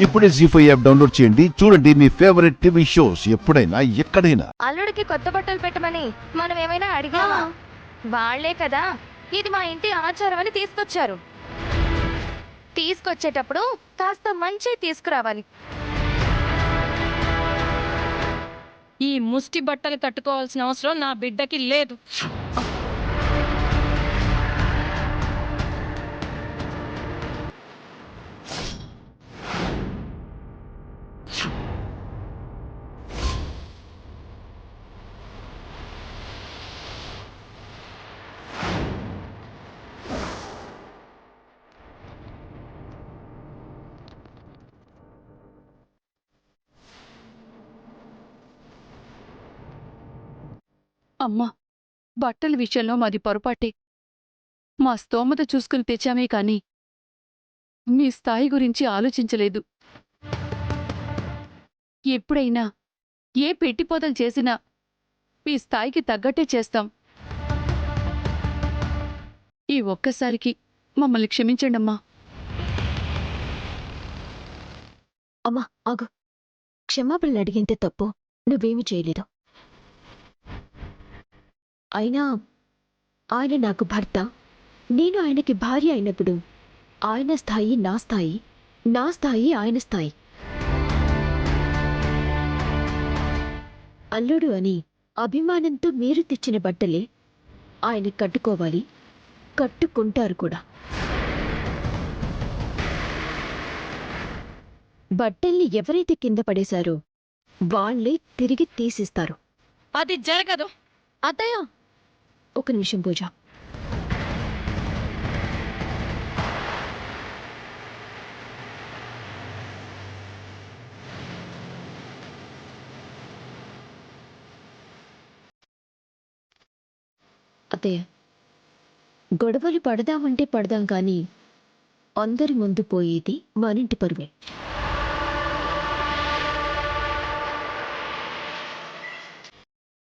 ఇప్పుడే జీ5 app download చేయండి. చూడండి మీ ఫేవరెట్ టీవీ షోస్ ఎప్పుడైనా ఎక్కడైనా. అల్లుడికి కొత్త బట్టలు పెట్టమని మనం ఏమైనా అడిగామా? వాళ్లే కదా ఇది మా ఇంటి ఆచారం అని తీసుకొచ్చారు. తీసుకొచ్చేటప్పుడు కాస్త మంచి తీసుకురావాలి. ఈ ముష్టి బట్టలు కట్టుకోవాల్సిన అవసరం నా బిడ్డకి లేదు. అమ్మా, బట్టల విషయంలో మాది పొరపాటే. మా స్తోమత చూసుకుని తెచ్చామే కాని మీ స్థాయి గురించి ఆలోచించలేదు. ఎప్పుడైనా ఏ పెట్టిపోతలు చేసినా మీ స్థాయికి తగ్గట్టే చేస్తాం. ఈ ఒక్కసారికి మమ్మల్ని క్షమించండమ్మా. అమ్మా ఆగు, క్షమాపణలు అడిగింటే తప్పు, నువ్వేమీ చేయలేదు. అయినా ఆయన నాకు భర్త, నేను ఆయనకి భార్య అయినప్పుడు ఆయన స్థాయి నా స్థాయి, నా స్థాయి ఆయన స్థాయి. అల్లుడు అని అభిమానంతో మీరు తెచ్చిన బట్టలే ఆయన కట్టుకోవాలి, కట్టుకుంటారు కూడా. బట్టల్ని ఎవరైతే కింద పడేశారో వాళ్ళే తిరిగి తీసిస్తారు. అది జరగదు. అత్తయ్య, ఒక నిమిషం పూజ. అత్తయ్య, గొడవలు పడదామంటే పడదాం కానీ అందరి ముందు పోయేది మనింటి పరువే.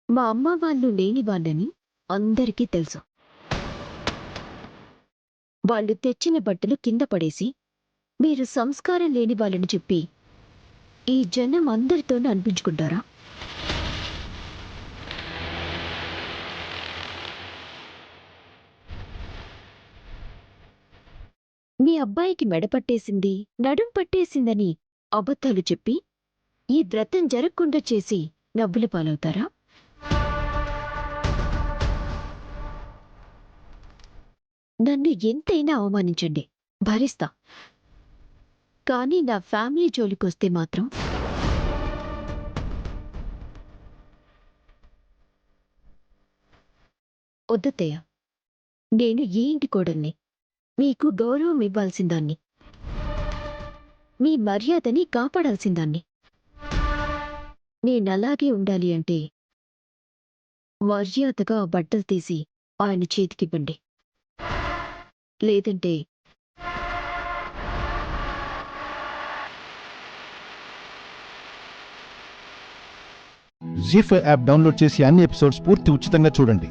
మా అమ్మ వాళ్ళు లేని వాళ్ళని అందరికీ తెలుసు. వాళ్ళు తెచ్చిన బట్టలు కింద పడేసి మీరు సంస్కారం లేని వాళ్ళని చెప్పి ఈ జనం అందరితోనూ అనిపించుకుంటారా? మీ అబ్బాయికి మెడ పట్టేసింది, నడుం పట్టేసిందని అబద్ధాలు చెప్పి ఈ వ్రతం జరగకుండా చేసి నవ్వుల పాలవుతారా? నన్ను ఎంతైనా అవమానించండి, భరిస్తా. కానీ నా ఫ్యామిలీ జోలికొస్తే మాత్రం వద్దత్తయ్య. నేను ఈ ఇంటి కోడల్ని, మీకు గౌరవం ఇవ్వాల్సిందాన్ని, మీ మర్యాదని కాపాడాల్సిందాన్ని. నేనలాగే ఉండాలి అంటే మర్యాదగా ఆ బట్టలు తీసి ఆయన చేతికివ్వండి. లేదంటే జీ5 యాప్ డౌన్లోడ్ చేసి అన్ని ఎపిసోడ్స్ పూర్తి ఉచితంగా చూడండి.